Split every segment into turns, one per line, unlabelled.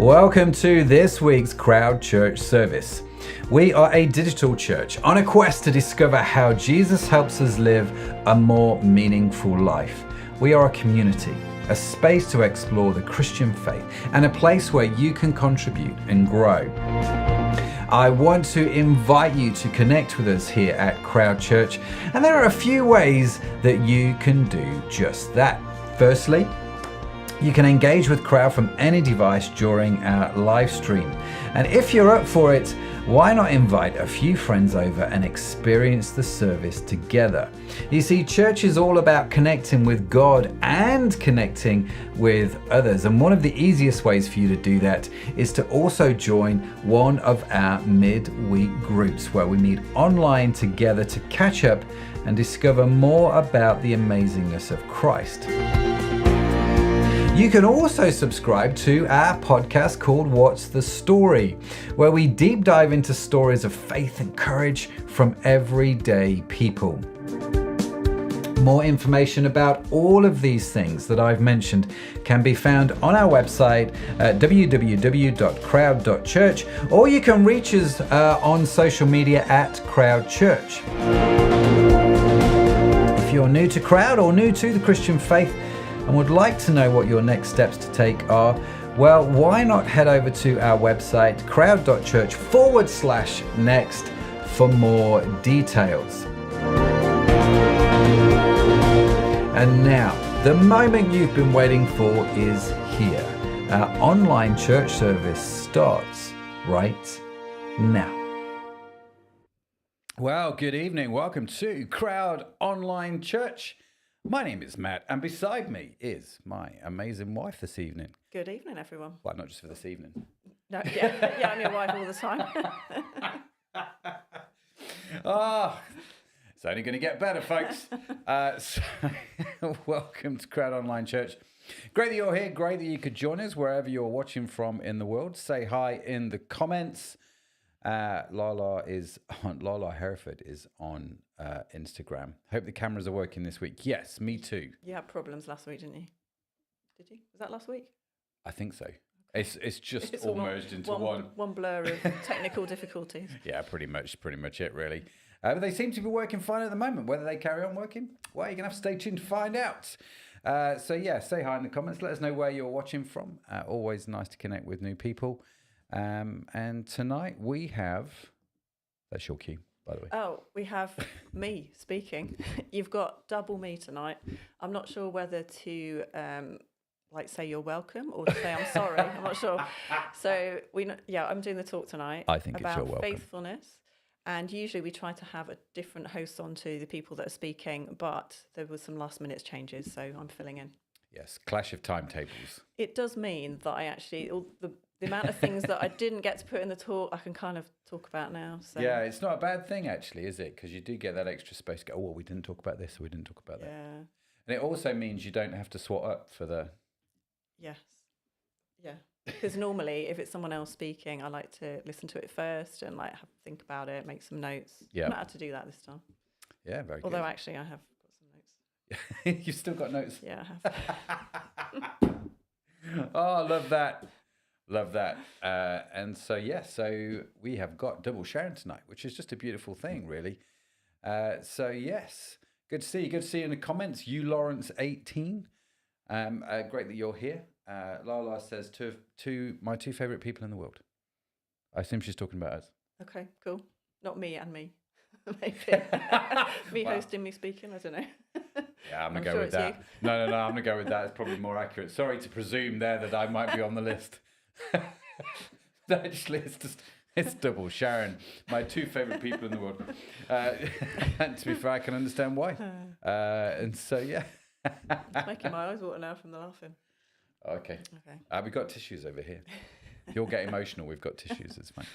Welcome to this week's Crowd Church service. We are a digital church on a quest to discover how Jesus helps us live a more meaningful life. We are a community, a space to explore the Christian faith, and a place where you can contribute and grow. I want to invite you to connect with us here at Crowd Church, and there are a few ways that you can do just that. Firstly, you can engage with Crowd from any device during our live stream. And if you're up for it, why not invite a few friends over and experience the service together? You see, church is all about connecting with God and connecting with others. And one of the easiest ways for you to do that is to also join one of our midweek groups where we meet online together to catch up and discover more about the amazingness of Christ. You can also subscribe to our podcast called What's the Story, where we deep dive into stories of faith and courage from everyday people. More information about all of these things that I've mentioned can be found on our website at www.crowd.church, or you can reach us on social media at Crowd Church. If you're new to Crowd or new to the Christian faith, and would like to know what your next steps to take are, well, why not head over to our website, crowd.church/next for more details. And now, the moment you've been waiting for is here. Our online church service starts right now. Well, good evening. Welcome to Crowd Online Church. My name is Matt, and beside me is my amazing wife this evening.
Good evening, everyone.
Well, not just for this evening.
No, yeah, I'm your wife all the time.
It's only going to get better, folks. So, welcome to Crowd Online Church. Great that you're here. Great that you could join us wherever you're watching from in the world. Say hi in the comments. Lala Hereford is on Instagram. Hope the cameras are working this week. Yes, me too.
You had problems last week, didn't you? Did you? Was that last week?
I think so. It's all merged into
one blur of technical difficulties.
Yeah, pretty much it really. But they seem to be working fine at the moment. Whether they carry on working, well, you're gonna have to stay tuned to find out. So yeah, say hi in the comments. Let us know where you're watching from. Always nice to connect with new people. And tonight we have, that's your cue, by the way.
Oh, we have me speaking. You've got double me tonight. I'm not sure whether to say you're welcome or to say I'm sorry. I'm not sure. So I'm doing the talk tonight.
I think it's your
about
welcome.
faithfulness. And usually we try to have a different host on to the people that are speaking, but there was some last minute changes, so I'm filling in.
Yes, clash of timetables.
It does mean that I actually, the amount of things that I didn't get to put in the talk, I can kind of talk about now. So.
Yeah, it's not a bad thing actually, is it? Because you do get that extra space to go, oh, well, we didn't talk about this, or we didn't talk about that.
Yeah.
And it also means you don't have to swat up for the...
Yes. Yeah. Because normally if it's someone else speaking, I like to listen to it first and have to think about it, make some notes.
Yeah.
I've not had to do that this time.
Yeah, very
Although
good.
actually I have got some notes.
You've still got notes?
Yeah, I have.
Oh, love that. Love that. And so we have got double Sharon tonight, which is just a beautiful thing, really. So yes, good to see you. Good to see you in the comments. You Lawrence 18. Great that you're here. Lala says my two favorite people in the world. I assume she's talking about us.
Okay, cool. Not me and me. Maybe. Me hosting, me speaking, I don't know.
Yeah, I'm going to go with that. No, I'm going to go with that. It's probably more accurate. Sorry to presume there that I might be on the list. Actually, it's double Sharon, my two favourite people in the world. And to be fair, I can understand why. And so, yeah.
It's making my eyes water now from the laughing.
Okay. We've got tissues over here. If you'll get emotional, we've got tissues. It's fine.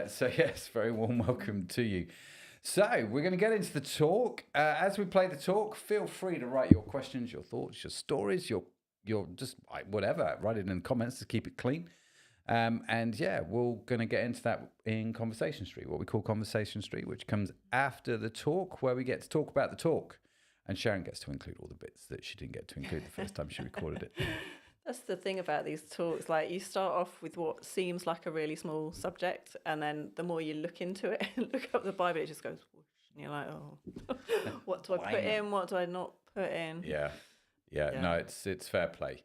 So, yes, very warm welcome to you. So, we're going to get into the talk. As we play the talk, feel free to write your questions, your thoughts, your stories, your just whatever. Write it in the comments to keep it clean. And yeah, we're going to get into that in Conversation Street, what we call Conversation Street, which comes after the talk, where we get to talk about the talk. And Sharon gets to include all the bits that she didn't get to include the first time she recorded it.
That's the thing about these talks. Like, you start off with what seems like a really small subject, and then the more you look into it and look up the Bible, it just goes whoosh, and you're like, oh, what do I put in? What do I not put in?
Yeah. No, it's fair play.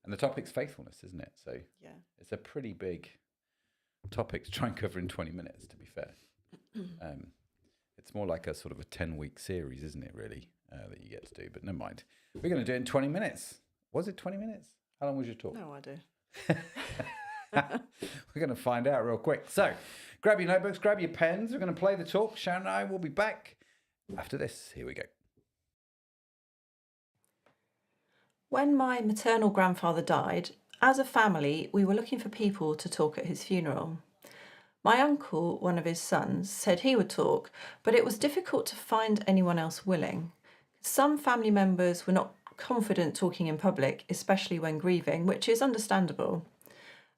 And the topic's faithfulness, isn't it? So
Yeah.
it's a pretty big topic to try and cover in 20 minutes, to be fair. It's more like a sort of a 10-week series, isn't it, really, that you get to do? But never mind. We're going to do it in 20 minutes. Was it 20 minutes? How long was your talk?
No idea.
We're going to find out real quick. So grab your notebooks, grab your pens. We're going to play the talk. Sharon and I will be back after this. Here we go.
When my maternal grandfather died, as a family, we were looking for people to talk at his funeral. My uncle, one of his sons, said he would talk, but it was difficult to find anyone else willing. Some family members were not confident talking in public, especially when grieving, which is understandable.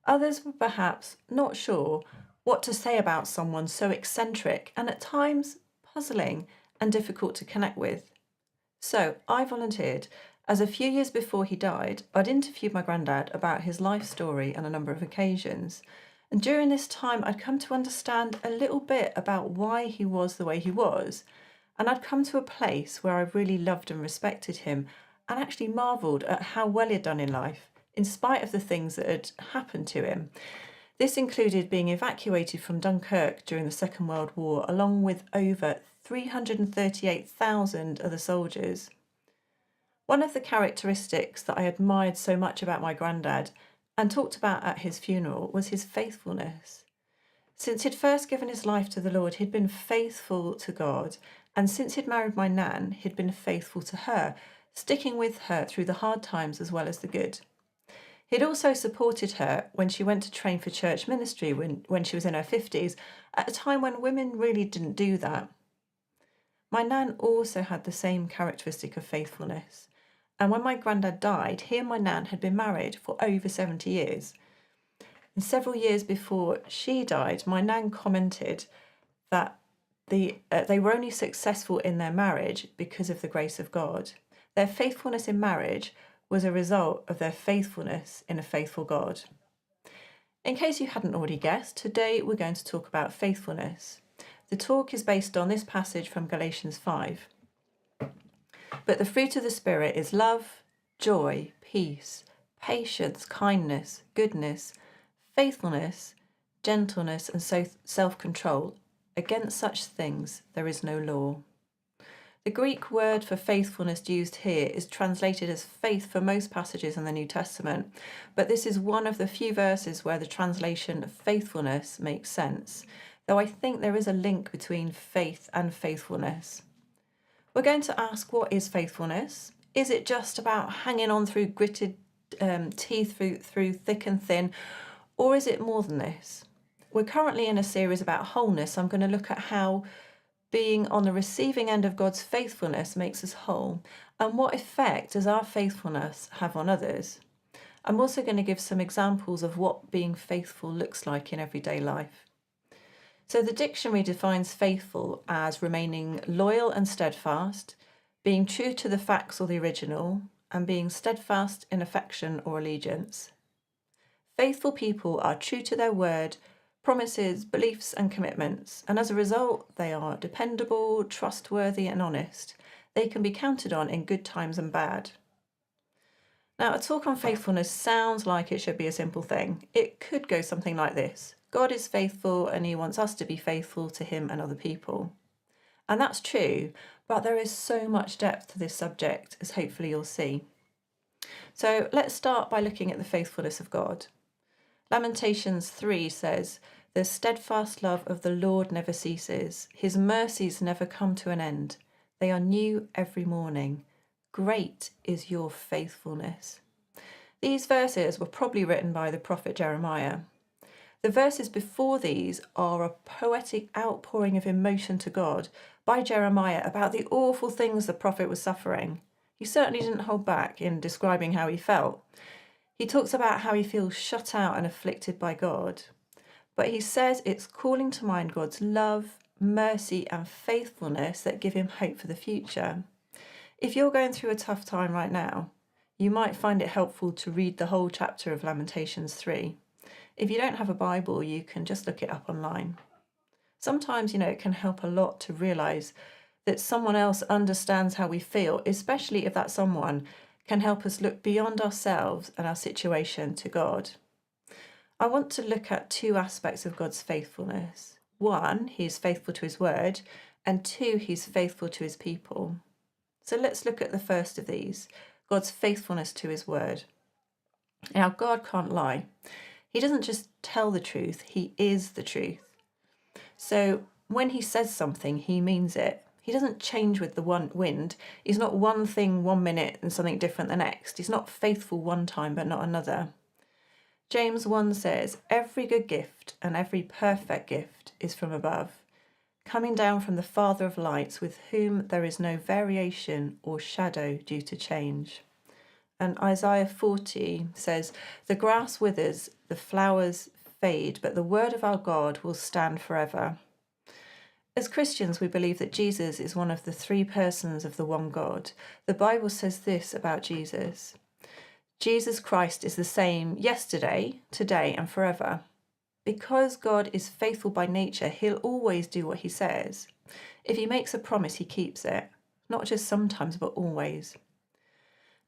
Others were perhaps not sure what to say about someone so eccentric and at times puzzling and difficult to connect with. So I volunteered, as a few years before he died, I'd interviewed my granddad about his life story on a number of occasions. And during this time, I'd come to understand a little bit about why he was the way he was. And I'd come to a place where I really loved and respected him and actually marvelled at how well he'd done in life, in spite of the things that had happened to him. This included being evacuated from Dunkirk during the Second World War, along with over 338,000 other soldiers. One of the characteristics that I admired so much about my granddad and talked about at his funeral was his faithfulness. Since he'd first given his life to the Lord, he'd been faithful to God, and since he'd married my nan, he'd been faithful to her, sticking with her through the hard times as well as the good. He'd also supported her when she went to train for church ministry when she was in her 50s, at a time when women really didn't do that. My nan also had the same characteristic of faithfulness. And when my granddad died, he and my nan had been married for over 70 years. And several years before she died, my nan commented that they were only successful in their marriage because of the grace of God. Their faithfulness in marriage was a result of their faithfulness in a faithful God. In case you hadn't already guessed, today we're going to talk about faithfulness. The talk is based on this passage from Galatians 5. But the fruit of the Spirit is love, joy, peace, patience, kindness, goodness, faithfulness, gentleness, and self-control. Against such things there is no law. The Greek word for faithfulness used here is translated as faith for most passages in the New Testament, but this is one of the few verses where the translation faithfulness makes sense, though I think there is a link between faith and faithfulness. We're going to ask, what is faithfulness? Is it just about hanging on through gritted teeth through thick and thin, or is it more than this? We're currently in a series about wholeness. I'm going to look at how being on the receiving end of God's faithfulness makes us whole, and what effect does our faithfulness have on others. I'm also going to give some examples of what being faithful looks like in everyday life. So the dictionary defines faithful as remaining loyal and steadfast, being true to the facts or the original, and being steadfast in affection or allegiance. Faithful people are true to their word, promises, beliefs, and commitments, and as a result, they are dependable, trustworthy, and honest. They can be counted on in good times and bad. Now, a talk on faithfulness sounds like it should be a simple thing. It could go something like this. God is faithful and he wants us to be faithful to him and other people. And that's true, but there is so much depth to this subject, as hopefully you'll see. So let's start by looking at the faithfulness of God. Lamentations 3 says, "The steadfast love of the Lord never ceases. His mercies never come to an end. They are new every morning. Great is your faithfulness." These verses were probably written by the prophet Jeremiah. The verses before these are a poetic outpouring of emotion to God by Jeremiah about the awful things the prophet was suffering. He certainly didn't hold back in describing how he felt. He talks about how he feels shut out and afflicted by God. But he says it's calling to mind God's love, mercy, and faithfulness that give him hope for the future. If you're going through a tough time right now, you might find it helpful to read the whole chapter of Lamentations 3. If you don't have a Bible, you can just look it up online. Sometimes, it can help a lot to realise that someone else understands how we feel, especially if that someone can help us look beyond ourselves and our situation to God. I want to look at two aspects of God's faithfulness. One, he is faithful to his word, and two, he's faithful to his people. So let's look at the first of these, God's faithfulness to his word. Now, God can't lie. He doesn't just tell the truth, he is the truth. So when he says something, he means it. He doesn't change with the wind. He's not one thing 1 minute and something different the next. He's not faithful one time but not another. James 1 says, "Every good gift and every perfect gift is from above, coming down from the Father of lights, with whom there is no variation or shadow due to change." And Isaiah 40 says, "The grass withers, the flowers fade, but the word of our God will stand forever." As Christians, we believe that Jesus is one of the three persons of the one God. The Bible says this about Jesus: Jesus Christ is the same yesterday, today, and forever. Because God is faithful by nature, he'll always do what he says. If he makes a promise, he keeps it. Not just sometimes, but always.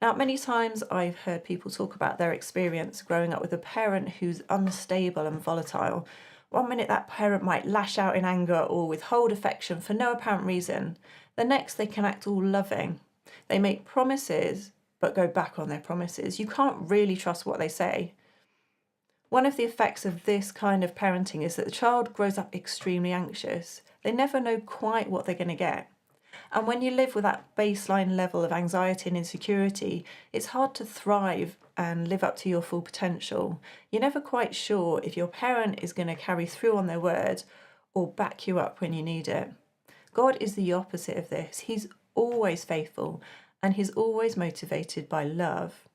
Now, many times I've heard people talk about their experience growing up with a parent who's unstable and volatile. 1 minute that parent might lash out in anger or withhold affection for no apparent reason. The next they can act all loving. They make promises but go back on their promises. You can't really trust what they say. One of the effects of this kind of parenting is that the child grows up extremely anxious. They never know quite what they're going to get. And when you live with that baseline level of anxiety and insecurity, it's hard to thrive and live up to your full potential. You're never quite sure if your parent is going to carry through on their word or back you up when you need it. God is the opposite of this. He's always faithful and he's always motivated by love.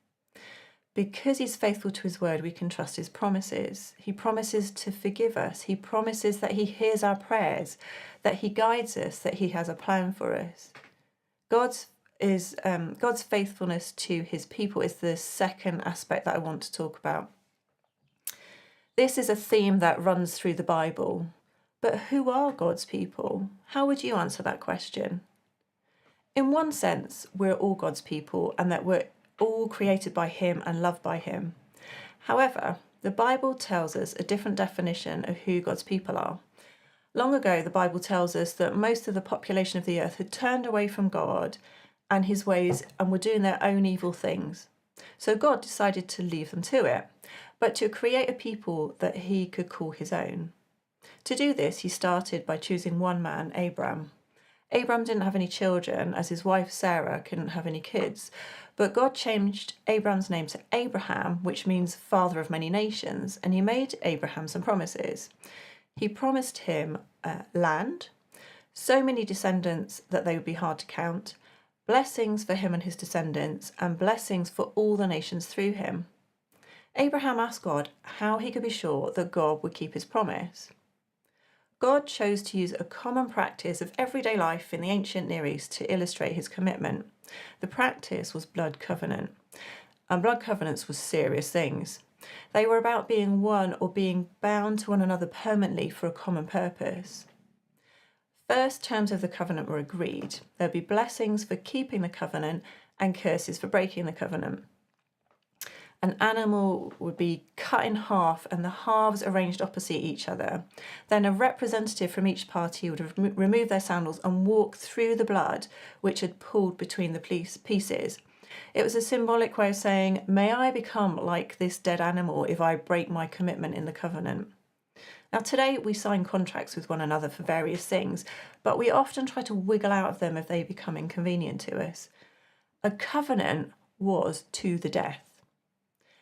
Because he's faithful to his word, we can trust his promises. He promises to forgive us. He promises that he hears our prayers, that he guides us, that he has a plan for us. God's faithfulness to his people is the second aspect that I want to talk about. This is a theme that runs through the Bible. But who are God's people? How would you answer that question? In one sense, we're all God's people and that we're all created by him and loved by him. However, the Bible tells us a different definition of who God's people are. Long ago, the Bible tells us that most of the population of the earth had turned away from God and his ways and were doing their own evil things. So God decided to leave them to it, but to create a people that he could call his own. To do this, he started by choosing one man, Abram. Abram didn't have any children, as his wife Sarah couldn't have any kids, but God changed Abram's name to Abraham, which means father of many nations, and he made Abraham some promises. He promised him land, so many descendants that they would be hard to count, blessings for him and his descendants, and blessings for all the nations through him. Abraham asked God how he could be sure that God would keep his promise. God chose to use a common practice of everyday life in the ancient Near East to illustrate his commitment. The practice was blood covenant, and blood covenants were serious things. They were about being one or being bound to one another permanently for a common purpose. First terms of the covenant were agreed. There would be blessings for keeping the covenant and curses for breaking the covenant. An animal would be cut in half and the halves arranged opposite each other. Then a representative from each party would remove their sandals and walk through the blood which had pooled between the pieces. It was a symbolic way of saying, may I become like this dead animal if I break my commitment in the covenant. Now today we sign contracts with one another for various things, but we often try to wiggle out of them if they become inconvenient to us. A covenant was to the death.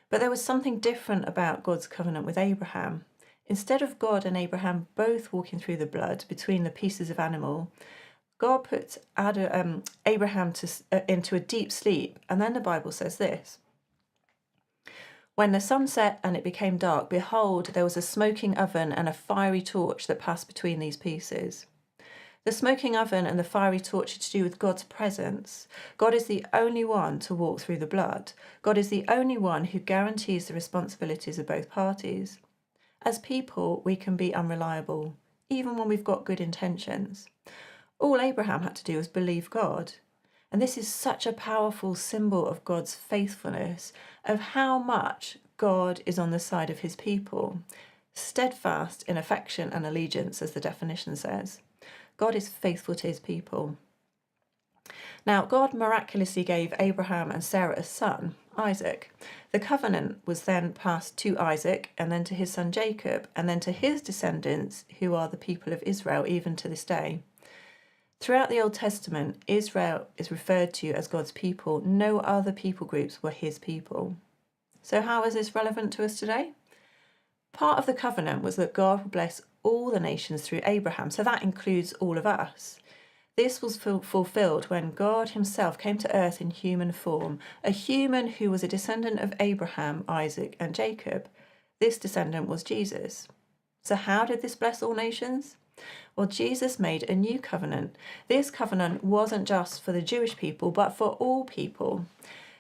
But there was something different about God's covenant with Abraham. Instead of God and Abraham both walking through the blood between the pieces of animal, God put Abraham into a deep sleep, and then the Bible says this: when the sun set and it became dark, behold, there was a smoking oven and a fiery torch that passed between these pieces. The smoking oven and the fiery torch are to do with God's presence. God is the only one to walk through the blood. God is the only one who guarantees the responsibilities of both parties. As people, we can be unreliable, even when we've got good intentions. All Abraham had to do was believe God. And this is such a powerful symbol of God's faithfulness, of how much God is on the side of his people. Steadfast in affection and allegiance, as the definition says. God is faithful to his people. Now, God miraculously gave Abraham and Sarah a son, Isaac. The covenant was then passed to Isaac and then to his son Jacob and then to his descendants, who are the people of Israel even to this day. Throughout the Old Testament, Israel is referred to as God's people. No other people groups were his people. So how is this relevant to us today? Part of the covenant was that God would bless all the nations through Abraham, so that includes all of us. This was fulfilled when God himself came to earth in human form, a human who was a descendant of Abraham, Isaac, and Jacob. This descendant was Jesus. So how did this bless all nations? Well, Jesus made a new covenant. This covenant wasn't just for the Jewish people, but for all people.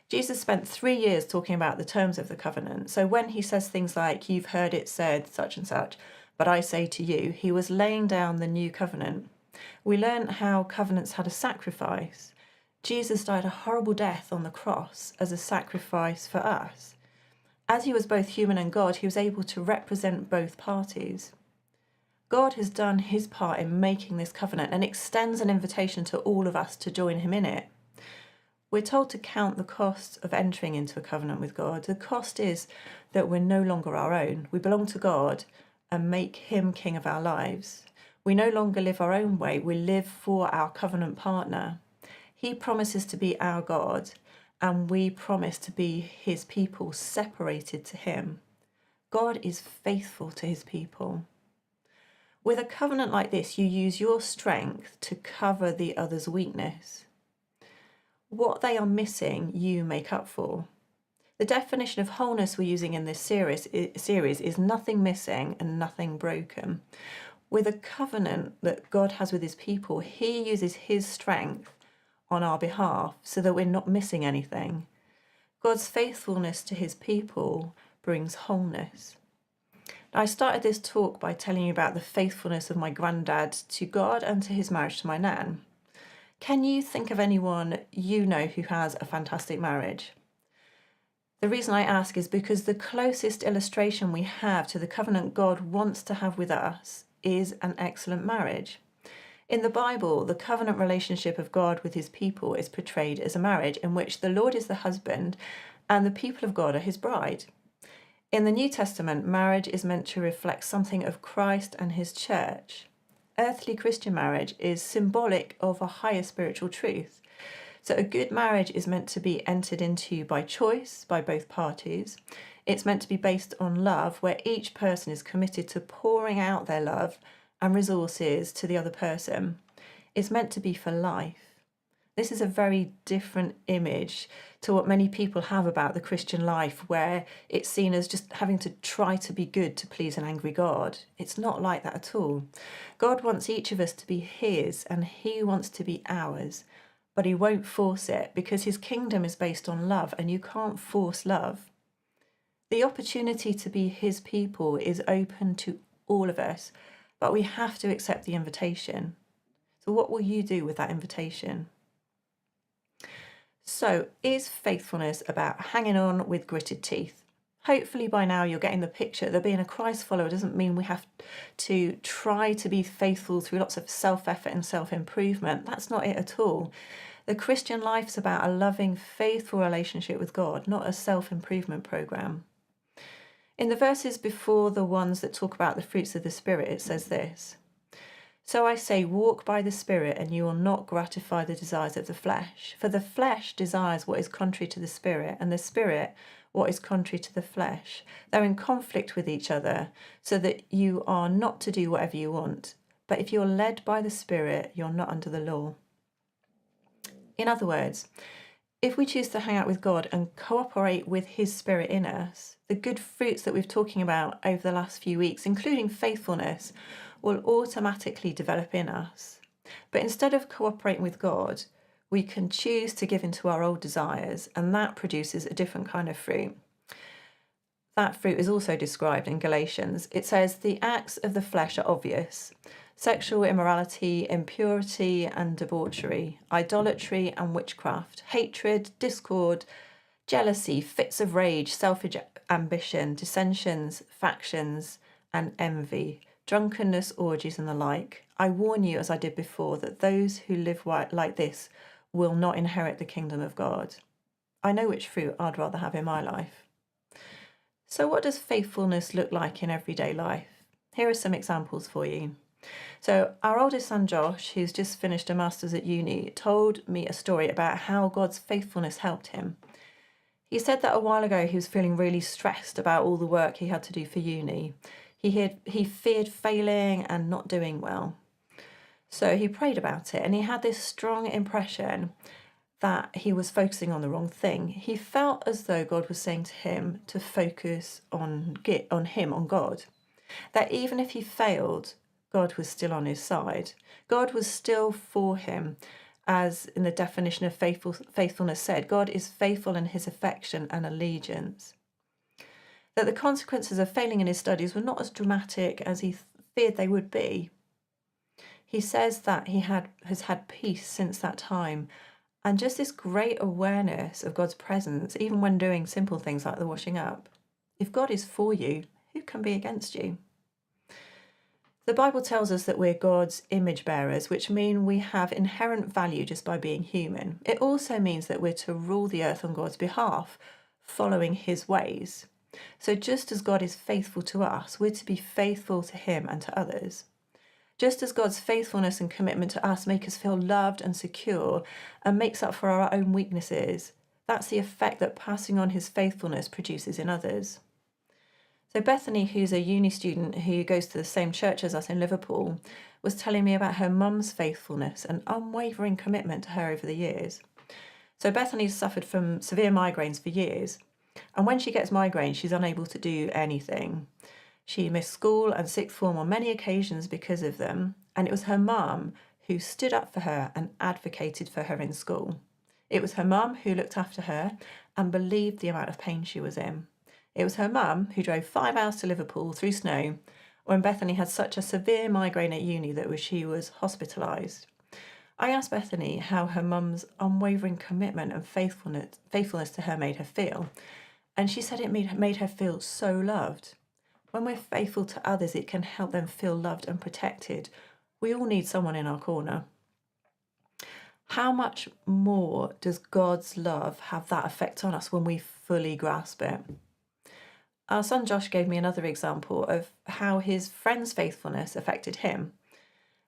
Jesus spent 3 years talking about the terms of the covenant. So when he says things like, "You've heard it said, such and such, but I say to you," he was laying down the new covenant. We learn how covenants had a sacrifice. Jesus died a horrible death on the cross as a sacrifice for us. As he was both human and God, he was able to represent both parties. God has done his part in making this covenant and extends an invitation to all of us to join him in it. We're told to count the cost of entering into a covenant with God. The cost is that we're no longer our own. We belong to God and make him king of our lives. We no longer live our own way. We live for our covenant partner. He promises to be our God, and we promise to be his people, separated to him. God is faithful to his people. With a covenant like this, you use your strength to cover the other's weakness. What they are missing, you make up for. The definition of wholeness we're using in this series is nothing missing and nothing broken. With a covenant that God has with his people, he uses his strength on our behalf so that we're not missing anything. God's faithfulness to his people brings wholeness. I started this talk by telling you about the faithfulness of my granddad to God and to his marriage to my nan. Can you think of anyone you know who has a fantastic marriage? The reason I ask is because the closest illustration we have to the covenant God wants to have with us is an excellent marriage. In the Bible, the covenant relationship of God with his people is portrayed as a marriage in which the Lord is the husband and the people of God are his bride. In the New Testament, marriage is meant to reflect something of Christ and his church. Earthly Christian marriage is symbolic of a higher spiritual truth. So a good marriage is meant to be entered into by choice by both parties. It's meant to be based on love, where each person is committed to pouring out their love and resources to the other person. It's meant to be for life. This is a very different image to what many people have about the Christian life, where it's seen as just having to try to be good to please an angry God. It's not like that at all. God wants each of us to be his, and he wants to be ours, but he won't force it because his kingdom is based on love, and you can't force love. The opportunity to be his people is open to all of us, but we have to accept the invitation. So what will you do with that invitation? So, is faithfulness about hanging on with gritted teeth? Hopefully by now you're getting the picture that being a Christ follower doesn't mean we have to try to be faithful through lots of self-effort and self-improvement. That's not it at all. The Christian life is about a loving, faithful relationship with God, not a self-improvement program. In the verses before the ones that talk about the fruits of the Spirit, it says this: "So I say, walk by the Spirit, and you will not gratify the desires of the flesh. For the flesh desires what is contrary to the Spirit, and the Spirit what is contrary to the flesh. They're in conflict with each other, so that you are not to do whatever you want. But if you're led by the Spirit, you're not under the law." In other words, if we choose to hang out with God and cooperate with his Spirit in us, the good fruits that we've been talking about over the last few weeks, including faithfulness, will automatically develop in us. But instead of cooperating with God, we can choose to give into our old desires, and that produces a different kind of fruit. That fruit is also described in Galatians. It says, the acts of the flesh are obvious: sexual immorality, impurity and debauchery, idolatry and witchcraft, hatred, discord, jealousy, fits of rage, selfish ambition, dissensions, factions, and envy, drunkenness, orgies, and the like. I warn you, as I did before, that those who live like this will not inherit the kingdom of God. I know which fruit I'd rather have in my life. So what does faithfulness look like in everyday life? Here are some examples for you. So our oldest son, Josh, who's just finished a master's at uni, told me a story about how God's faithfulness helped him. He said that a while ago he was feeling really stressed about all the work he had to do for uni. He feared failing and not doing well. So he prayed about it, and he had this strong impression that he was focusing on the wrong thing. He felt as though God was saying to him to focus on him, on God. That even if he failed, God was still on his side. God was still for him, as in the definition of faithfulness said, God is faithful in his affection and allegiance. That the consequences of failing in his studies were not as dramatic as he feared they would be. He says that he has had peace since that time, and just this great awareness of God's presence, even when doing simple things like the washing up. If God is for you, who can be against you? The Bible tells us that we're God's image bearers, which mean we have inherent value just by being human. It also means that we're to rule the earth on God's behalf, following his ways. So just as God is faithful to us, we're to be faithful to him and to others. Just as God's faithfulness and commitment to us make us feel loved and secure and makes up for our own weaknesses, that's the effect that passing on his faithfulness produces in others. So Bethany, who's a uni student who goes to the same church as us in Liverpool, was telling me about her mum's faithfulness and unwavering commitment to her over the years. So Bethany's suffered from severe migraines for years, and when she gets migraines, she's unable to do anything. She missed school and sixth form on many occasions because of them, and it was her mum who stood up for her and advocated for her in school. It was her mum who looked after her and believed the amount of pain she was in. It was her mum who drove 5 hours to Liverpool through snow when Bethany had such a severe migraine at uni that she was hospitalised. I asked Bethany how her mum's unwavering commitment and faithfulness to her made her feel, and she said it made her feel so loved. When we're faithful to others, it can help them feel loved and protected. We all need someone in our corner. How much more does God's love have that effect on us when we fully grasp it? Our son Josh gave me another example of how his friend's faithfulness affected him.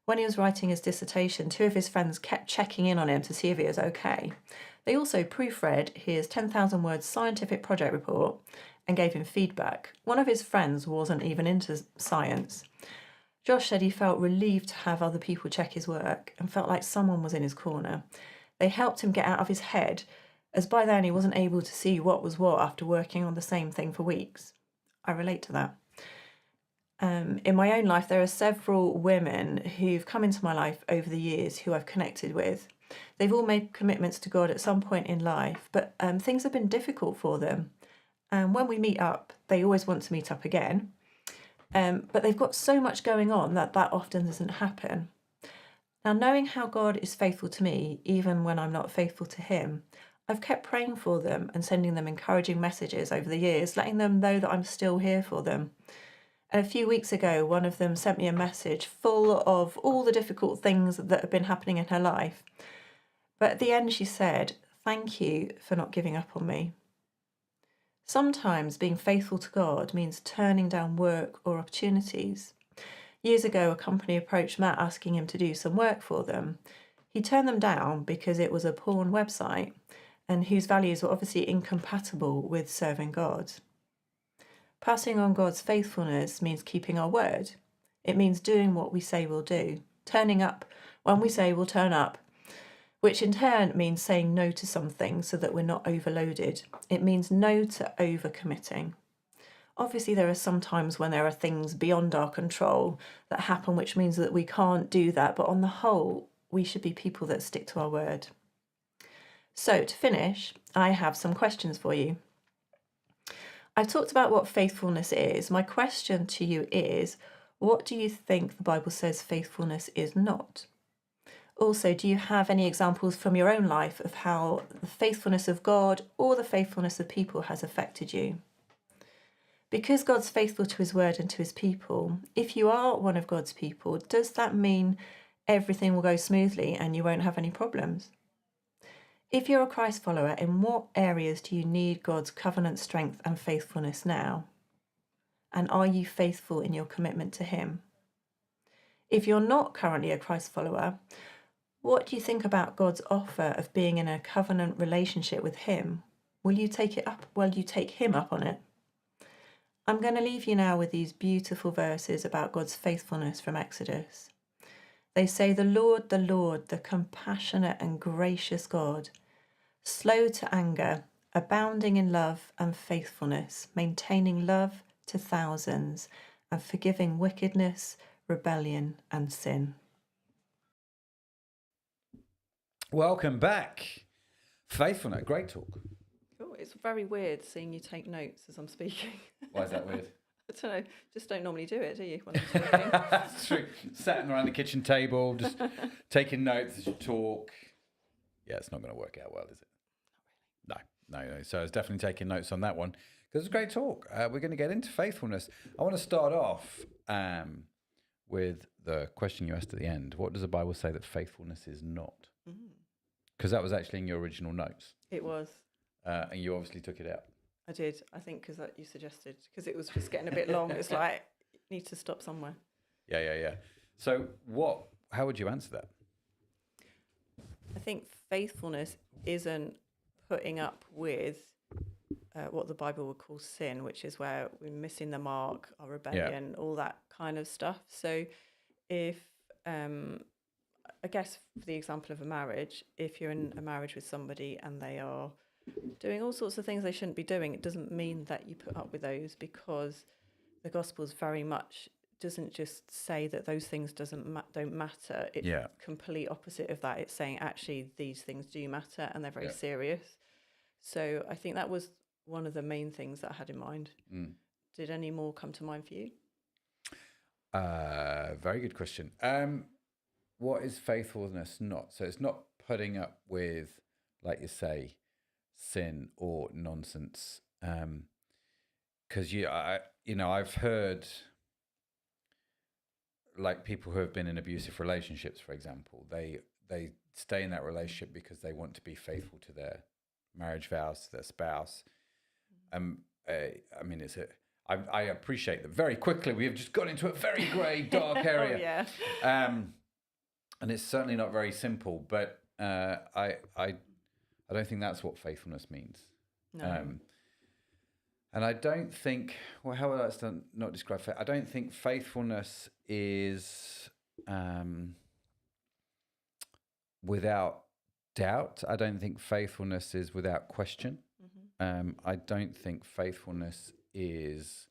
When he was writing his dissertation, 2 of his friends kept checking in on him to see if he was okay. They also proofread his 10,000 words scientific project report and gave him feedback. One of his friends wasn't even into science. Josh said he felt relieved to have other people check his work and felt like someone was in his corner. They helped him get out of his head, as by then he wasn't able to see what was what after working on the same thing for weeks. I relate to that. In my own life, there are several women who've come into my life over the years who I've connected with. They've all made commitments to God at some point in life, but things have been difficult for them. And when we meet up, they always want to meet up again. But they've got so much going on that often doesn't happen. Now, knowing how God is faithful to me, even when I'm not faithful to him, I've kept praying for them and sending them encouraging messages over the years, letting them know that I'm still here for them. And a few weeks ago, one of them sent me a message full of all the difficult things that have been happening in her life. But at the end, she said, "Thank you for not giving up on me." Sometimes being faithful to God means turning down work or opportunities. Years ago, a company approached Matt asking him to do some work for them. He turned them down because it was a porn website and whose values were obviously incompatible with serving God. Passing on God's faithfulness means keeping our word. It means doing what we say we'll do, turning up when we say we'll turn up, which in turn means saying no to something so that we're not overloaded. It means no to overcommitting. Obviously, there are some times when there are things beyond our control that happen, which means that we can't do that. But on the whole, we should be people that stick to our word. So to finish, I have some questions for you. I've talked about what faithfulness is. My question to you is, what do you think the Bible says faithfulness is not? Also, do you have any examples from your own life of how the faithfulness of God or the faithfulness of people has affected you? Because God's faithful to his word and to his people, if you are one of God's people, does that mean everything will go smoothly and you won't have any problems? If you're a Christ follower, in what areas do you need God's covenant strength and faithfulness now? And are you faithful in your commitment to him? If you're not currently a Christ follower, what do you think about God's offer of being in a covenant relationship with him? Will you take it up? Will you take him up on it? I'm going to leave you now with these beautiful verses about God's faithfulness from Exodus. They say, the Lord, the compassionate and gracious God, slow to anger, abounding in love and faithfulness, maintaining love to thousands, and forgiving wickedness, rebellion, and sin.
Welcome back. Faithfulness, great talk.
Cool. It's very weird seeing you take notes as I'm speaking.
Why is that weird?
I don't know. Just don't normally do it, do you? When I'm talking?
That's true. Sitting around the kitchen table, just taking notes as you talk. Yeah, it's not going to work out well, is it? No. So I was definitely taking notes on that one because it's a great talk. We're going to get into faithfulness. I want to start off with the question you asked at the end. What does the Bible say that faithfulness is not? Because that was actually in your original notes.
It was.
And you obviously took it out.
I did. I think because you suggested, because it was just getting a bit long. It's like, you need to stop somewhere.
Yeah. So how would you answer that?
I think faithfulness isn't putting up with what the Bible would call sin, which is where we're missing the mark, our rebellion, all that kind of stuff. So if, I guess for the example of a marriage, if you're in a marriage with somebody and they are doing all sorts of things they shouldn't be doing, it doesn't mean that you put up with those, because the Gospel's very much doesn't just say that those things don't matter. It's complete opposite of that. It's saying actually these things do matter and they're very serious. So I think that was one of the main things that I had in mind. Did any more come to mind for you?
Very good question. What is faithfulness not? So it's not putting up with, like you say, sin or nonsense. Because I've heard like people who have been in abusive relationships, for example, they stay in that relationship because they want to be faithful to their marriage vows, to their spouse. I appreciate that very quickly we have just got into a very grey, dark area. And it's certainly not very simple, but I don't think that's what faithfulness means. No. And I don't think, well, how would I not describe faith? I don't think faithfulness is without doubt. I don't think faithfulness is without question. I don't think faithfulness is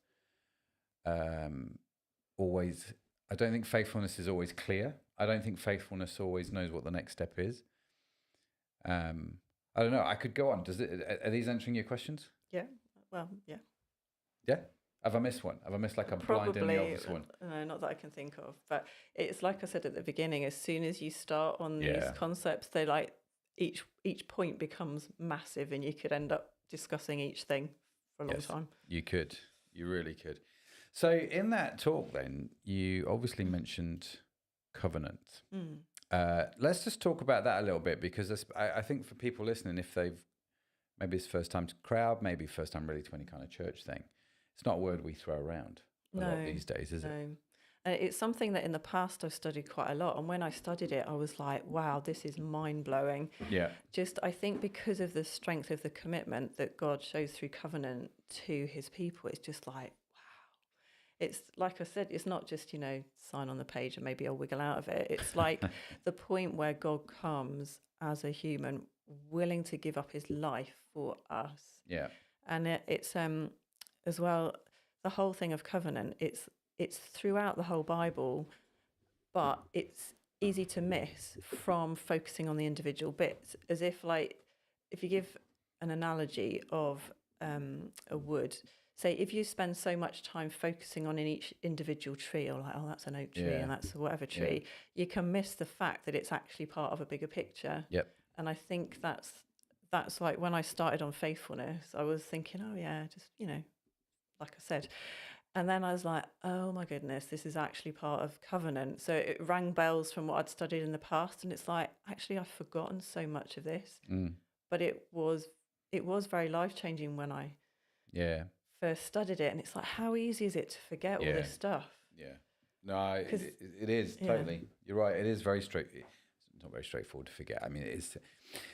always, I don't think faithfulness is always clear. I don't think faithfulness always knows what the next step is. I don't know. I could go on. Are these answering your questions?
Yeah. Well, yeah.
Yeah? Have I missed one? Have I missed like a blind and the obvious one?
No, not that I can think of. But it's like I said at the beginning, as soon as you start on these concepts, they like each point becomes massive and you could end up discussing each thing for a long time. You
could. You really could. So in that talk then, you obviously mentioned covenant. Let's just talk about that a little bit, because I think for people listening, if maybe it's first time to crowd, maybe first time really to any kind of church thing, it's not a word we throw around a lot these days, is it?
It's something that in the past I've studied quite a lot. And when I studied it, I was like, wow, this is mind-blowing. Yeah. Just, I think because of the strength of the commitment that God shows through covenant to his people, it's just like, wow. It's like I said, it's not just, sign on the page and maybe I'll wiggle out of it. It's like the point where God comes as a human, willing to give up his life for us. Yeah. And it's as well, the whole thing of covenant, it's throughout the whole Bible, but it's easy to miss from focusing on the individual bits. As if, like, if you give an analogy of a wood, say if you spend so much time focusing on each individual tree, or like, oh, that's an oak tree and that's whatever tree, you can miss the fact that it's actually part of a bigger picture.
Yep.
And I think that's like when I started on faithfulness, I was thinking, oh yeah, just, like I said. And then I was like, oh my goodness, this is actually part of covenant. So it rang bells from what I'd studied in the past. And it's like, actually, I've forgotten so much of this. But it was very life-changing when I first studied it. And it's like, how easy is it to forget all this stuff?
Yeah. No, it is totally. You're right. It is very straight. It's not very straightforward to forget. I mean,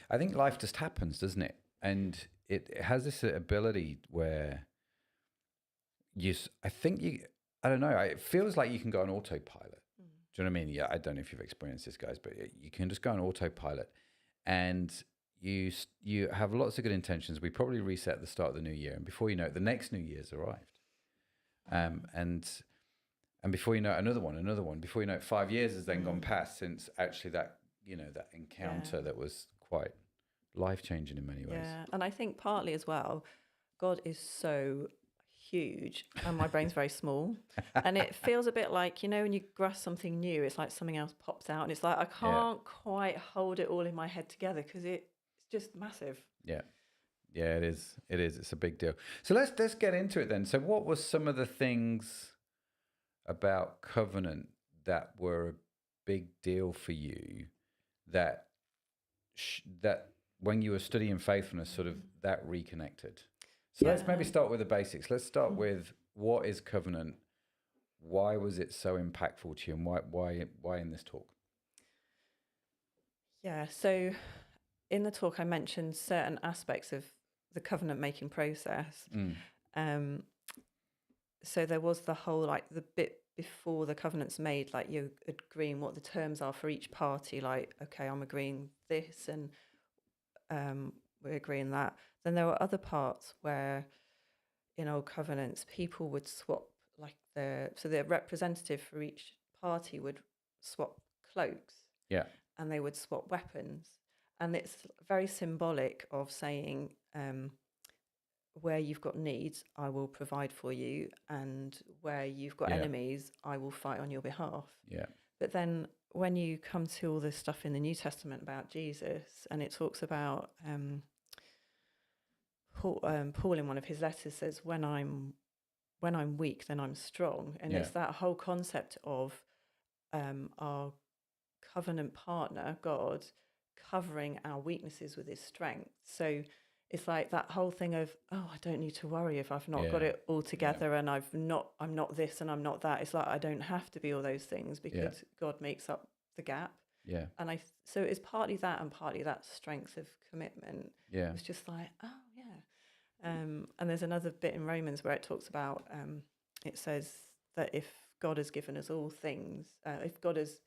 I think life just happens, doesn't it? And it has this ability where I don't know, it feels like you can go on autopilot. Do you know what I mean? Yeah, I don't know if you've experienced this, guys, but you can just go on autopilot and you have lots of good intentions. We probably reset at the start of the new year, and before you know it, the next new year's arrived. And before you know it, another one. Before you know it, 5 years has then gone past since actually that encounter that was quite life-changing in many ways.
Yeah, and I think partly as well, God is so huge and my brain's very small. And it feels a bit like, when you grasp something new, it's like something else pops out and it's like, I can't quite hold it all in my head together because it's just massive.
Yeah. Yeah, it is. It's a big deal. So let's get into it then. So what was some of the things about covenant that were a big deal for you that when you were studying faithfulness, sort of that reconnected? So let's maybe start with the basics. Let's start with, what is covenant? Why was it so impactful to you, and why in this talk?
Yeah, so in the talk I mentioned certain aspects of the covenant making process. So there was the whole, like, the bit before the covenant's made, like you're agreeing what the terms are for each party, like, okay, I'm agreeing this and we're agreeing that. Then there were other parts where in old covenants people would swap, like so the representative for each party would swap cloaks, and they would swap weapons, and it's very symbolic of saying, where you've got needs, I will provide for you, and where you've got enemies, I will fight on your behalf. But then when you come to all this stuff in the New Testament about Jesus, and it talks about Paul in one of his letters says, when I'm weak, then I'm strong. And it's that whole concept of our covenant partner, God, covering our weaknesses with his strength. So it's like that whole thing of, oh, I don't need to worry if I've not got it all together, and I'm not this and I'm not that. It's like, I don't have to be all those things because God makes up the gap. And so it's partly that and partly that strength of commitment. It was just like, oh yeah. And there's another bit in Romans where it talks about, it says that if God has given us all things, if God has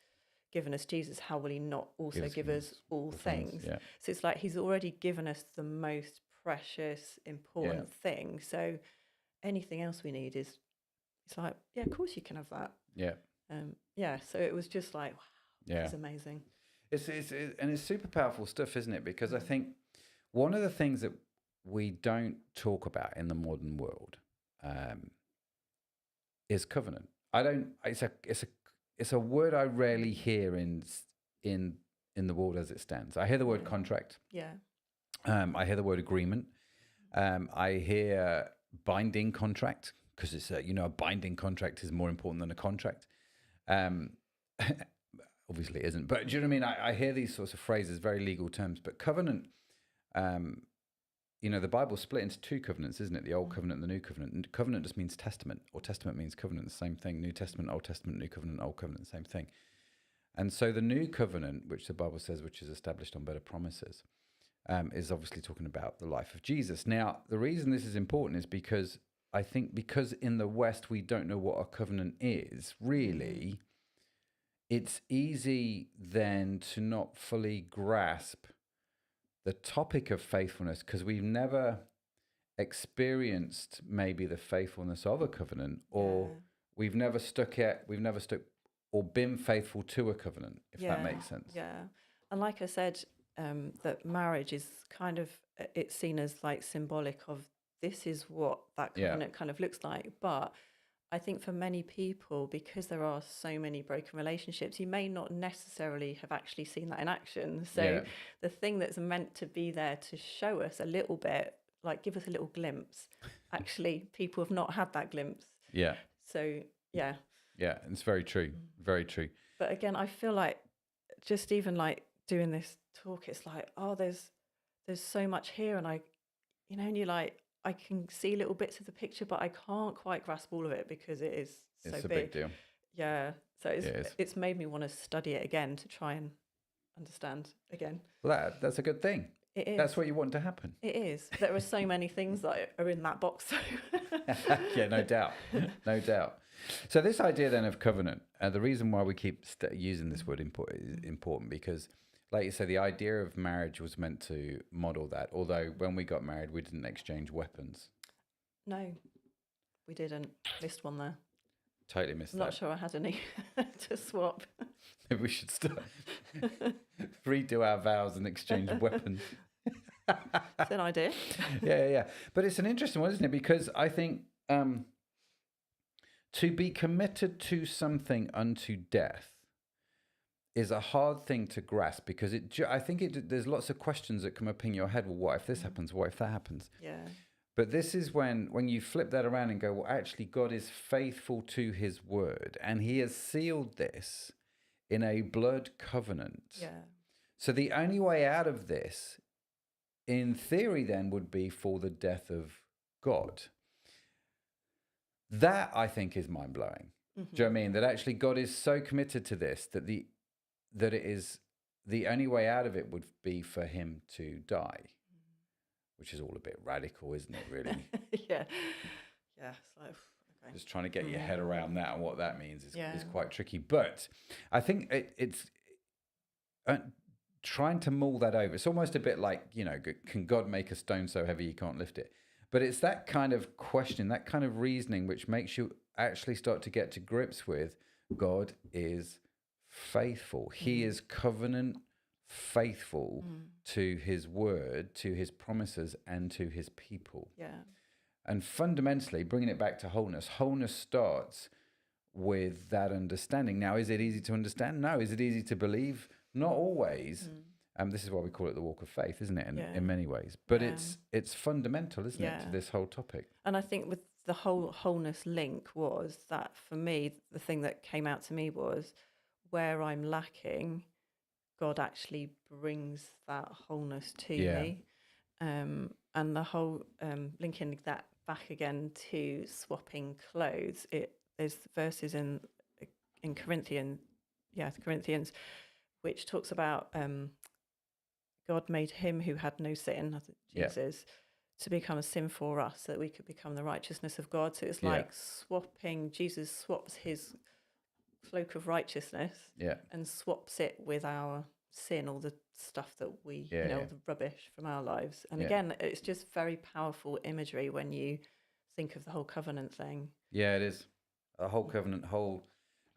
given us Jesus, how will he not also give us all things? So it's like he's already given us the most precious, important thing. So anything else we need it's like, yeah, of course you can have that. So it was just like, wow, it's amazing.
It's super powerful stuff, isn't it? Because I think one of the things that we don't talk about in the modern world is covenant. It's a word I rarely hear in the world as it stands. I hear the word contract. I hear the word agreement. I hear binding contract, because it's a binding contract is more important than a contract. Obviously it isn't, but do you know what I mean? I hear these sorts of phrases, very legal terms, but covenant, the Bible's split into two covenants, isn't it? The Old Covenant and the New Covenant. And covenant just means testament, or testament means covenant, the same thing. New Testament, Old Testament, New Covenant, Old Covenant, same thing. And so the New Covenant, which the Bible says, which is established on better promises, is obviously talking about the life of Jesus. Now, the reason this is important is because I think because in the West we don't know what a covenant is, really, it's easy then to not fully grasp the topic of faithfulness, because we've never experienced maybe the faithfulness of a covenant, or we've never stuck or been faithful to a covenant, if that makes sense.
Yeah. And like I said, that marriage is kind of, it's seen as like symbolic of this is what that covenant kind of looks like. But I think for many people, because there are so many broken relationships, you may not necessarily have actually seen that in action. So the thing that's meant to be there to show us a little bit, like give us a little glimpse, actually people have not had that glimpse.
Yeah.
So, yeah.
Yeah, it's very true. Very true.
But again, I feel like just even like doing this talk, it's like, oh, there's so much here. And and you're like, I can see little bits of the picture, but I can't quite grasp all of it because it is so big.
It's a big deal.
Yeah. So it's made me want to study it again to try and understand again.
Well, that's a good thing.
It is.
That's what you want to happen.
It is. There are so many things that are in that box.
Yeah, no doubt. No doubt. So this idea then of covenant, the reason why we keep using this word is important because, like you said, the idea of marriage was meant to model that. Although when we got married, we didn't exchange weapons.
No, we didn't. Missed one there.
Totally missed that.
I'm not sure I had any to swap.
Maybe we should start redo our vows and exchange weapons.
It's an idea.
Yeah. But it's an interesting one, isn't it? Because I think to be committed to something unto death is a hard thing to grasp because I think there's lots of questions that come up in your head. Well, what if this happens? What if that happens?
Yeah.
But this is when you flip that around and go, well, actually, God is faithful to his word and he has sealed this in a blood covenant.
Yeah.
So the only way out of this, in theory, then would be for the death of God. That, I think, is mind-blowing.
Mm-hmm.
Do you know what I mean? That actually God is so committed to this that it is the only way out of it would be for him to die, which is all a bit radical, isn't it, really?
Yeah. Yeah. So, okay.
Just trying to get your head around that and what that means is quite tricky. But I think it's trying to mull that over. It's almost a bit like, can God make a stone so heavy you can't lift it? But it's that kind of question, that kind of reasoning, which makes you actually start to get to grips with God is faithful. He is covenant faithful to his word, to his promises, and to his people.
Yeah.
And fundamentally, bringing it back to wholeness starts with that understanding. Now, is it easy to understand? No. Is it easy to believe? Not always. This is why we call it the walk of faith, isn't it? In many ways. But it's fundamental, isn't it, to this whole topic?
And I think with the whole wholeness link was that for me, the thing that came out to me was where I'm lacking, God actually brings that wholeness to me. And the whole linking that back again to swapping clothes. There's verses in Corinthians, which talks about God made him who had no sin, Jesus, to become a sin for us, so that we could become the righteousness of God. So it's like Jesus swaps his cloak of righteousness and swaps it with our sin, all the stuff that we, the rubbish from our lives. And again, it's just very powerful imagery when you think of the whole covenant thing. Yeah,
it is. A whole covenant,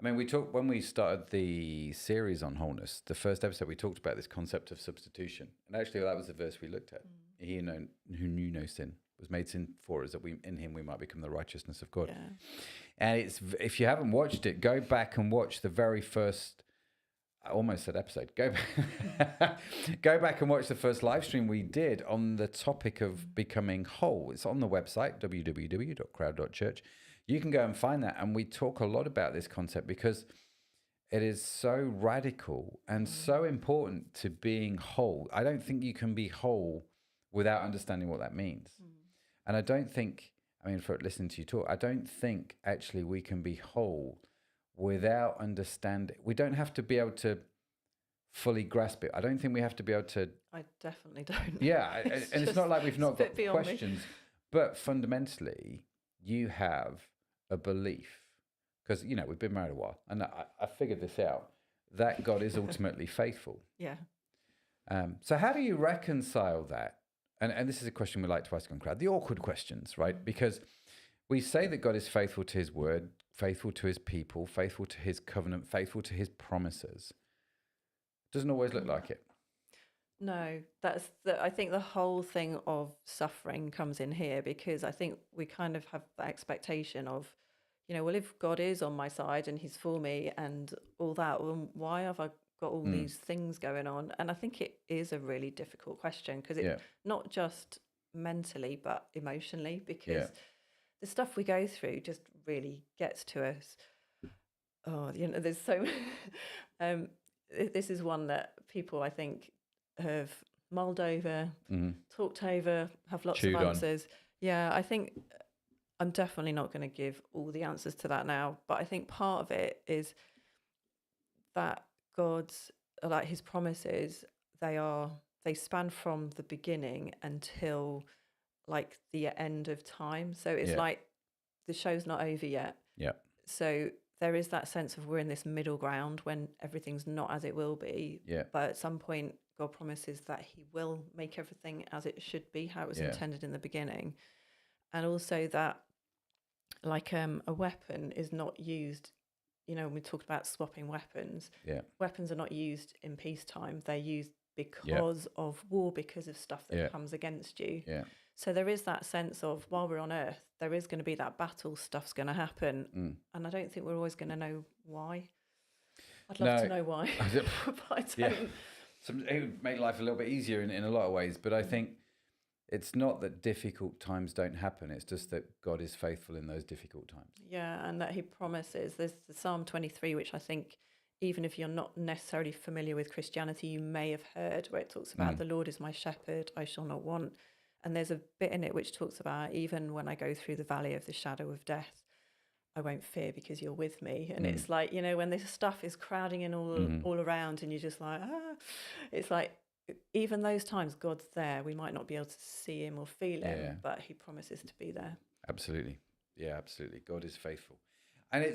when we started the series on wholeness, the first episode, we talked about this concept of substitution. And actually, that was the verse we looked at. He who knew no sin was made sin for us, that in him we might become the righteousness of God. Yeah. And if you haven't watched it, go back and watch the very first, I almost said episode, go back and watch the first live stream we did on the topic of becoming whole. It's on the website, www.crowd.church. You can go and find that. And we talk a lot about this concept because it is so radical and so important to being whole. I don't think you can be whole without understanding what that means. And I don't think, for listening to you talk, I don't think actually we can be whole without understanding. We don't have to be able to fully grasp it. I don't think we have to be able to.
I definitely don't.
Yeah. And it's not like we've not got questions, but fundamentally you have a belief, because we've been married a while, and I figured this out, that God is ultimately faithful.
Yeah.
So how do you reconcile that? And this is a question we like to ask on Crowd, the awkward questions, right? Because we say that God is faithful to his word. faithful to his people, faithful to his covenant, faithful to his promises. Doesn't always look like it.
No, I think the whole thing of suffering comes in here, because I think we kind of have that expectation of, well, if God is on my side and he's for me and all that, well, why have I got all these things going on? And I think it is a really difficult question, because it's not just mentally, but emotionally, because the stuff we go through just really gets to us. Oh, there's so this is one that people, I think, have mulled over, talked over, have lots
Chewed
of
on.
answers. Yeah, I think I'm definitely not going to give all the answers to that now, but I think part of it is that God's, like his promises, they span from the beginning until like the end of time. So it's like the show's not over yet.
Yeah.
So there is that sense of we're in this middle ground when everything's not as it will be.
Yeah.
But at some point, God promises that he will make everything as it should be, how it was intended in the beginning. And also that, like, a weapon is not used, when we talked about swapping weapons, weapons are not used in peacetime. They're used because of war, because of stuff that comes against you. Yeah. So there is that sense of, while we're on earth, there is going to be that battle, stuff's going to happen. And I don't think we're always going to know why. I'd love to know why, but I don't.
Yeah. It would make life a little bit easier in a lot of ways, but I think it's not that difficult times don't happen. It's just that God is faithful in those difficult times.
Yeah, and that he promises. There's the Psalm 23, which I think, even if you're not necessarily familiar with Christianity, you may have heard, where it talks about the Lord is my shepherd, I shall not want. And there's a bit in it which talks about, even when I go through the valley of the shadow of death, I won't fear because you're with me. And it's like, when this stuff is crowding in all around and you're just like, it's like, even those times God's there. We might not be able to see him or feel him, but he promises to be there.
Absolutely. Yeah, absolutely. God is faithful. And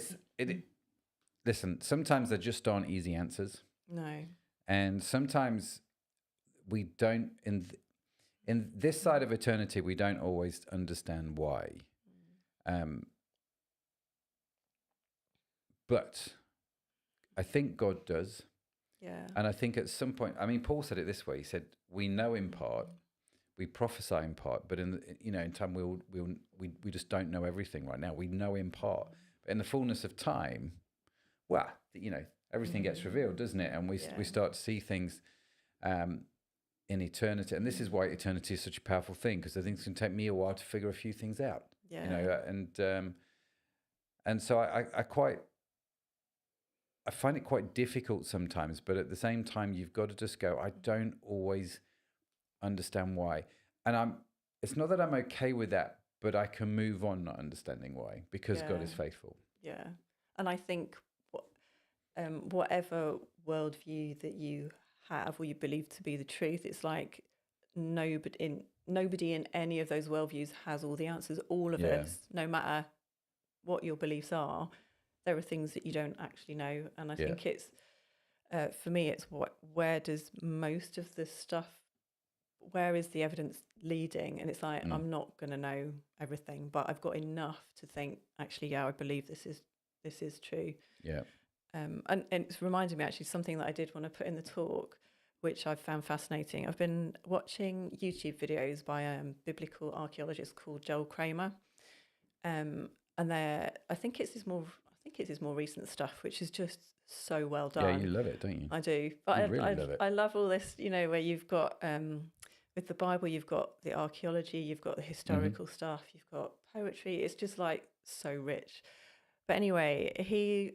listen, sometimes there just aren't easy answers.
No.
And sometimes we don't, in this side of eternity, we don't always understand why. But I think God does.
Yeah.
And I think at some point, Paul said it this way. He said, we know in part, we prophesy in part, but in time we just don't know everything right now. We know in part. But in the fullness of time, everything gets revealed, doesn't it? And we start to see things in eternity. And this is why eternity is such a powerful thing, because I think it's going to take me a while to figure a few things out. Yeah. And so I find it quite difficult sometimes, but at the same time, you've got to just go, I don't always understand why. And it's not that I'm okay with that, but I can move on not understanding why, because God is faithful.
Yeah. And I think whatever worldview that you have or you believe to be the truth, it's like nobody in any of those worldviews has all the answers. All of us, no matter what your beliefs are, there are things that you don't actually know. And I think it's, for me, it's where does most of this stuff, where is the evidence leading? And it's like, I'm not going to know everything, but I've got enough to think, actually, I believe this is true. Yeah. And it's reminded me, actually, something that I did want to put in the talk, which I've found fascinating. I've been watching YouTube videos by a biblical archaeologist called Joel Kramer. And I think it's his more recent stuff, which is just so well done.
Yeah, you love it, don't you?
I do. But
I really love it.
I love all this, where you've got, with the Bible, you've got the archaeology, you've got the historical stuff, you've got poetry. It's just like so rich. But anyway, he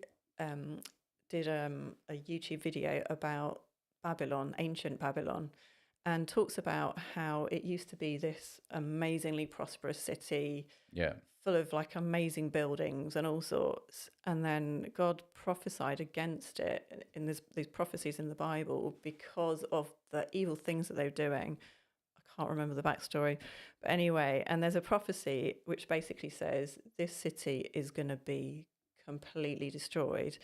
did a YouTube video about Babylon, ancient Babylon, and talks about how it used to be this amazingly prosperous city, full of like amazing buildings and all sorts. And then God prophesied against it in these prophecies in the Bible because of the evil things that they were doing. I can't remember the backstory. But anyway, and there's a prophecy which basically says this city is going to be completely destroyed.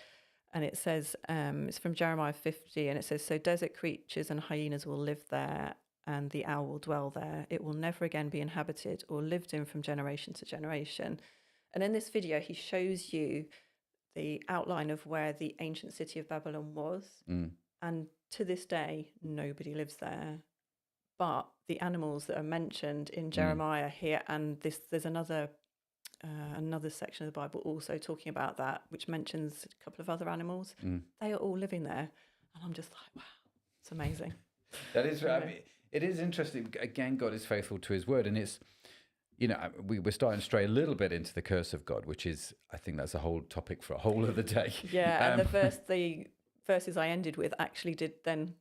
And it says, it's from Jeremiah 50, and it says, so desert creatures and hyenas will live there, and the owl will dwell there. It will never again be inhabited or lived in from generation to generation. And in this video, he shows you the outline of where the ancient city of Babylon was. And to this day, nobody lives there. But the animals that are mentioned in Jeremiah here, and there's another section of the Bible also talking about that, which mentions a couple of other animals. They are all living there. And I'm just like, wow, it's amazing.
That is, I mean, it is interesting. Again, God is faithful to his word. And it's, we're starting to stray a little bit into the curse of God, which is, I think that's a whole topic for a whole other day.
Yeah, and the verses I ended with actually did then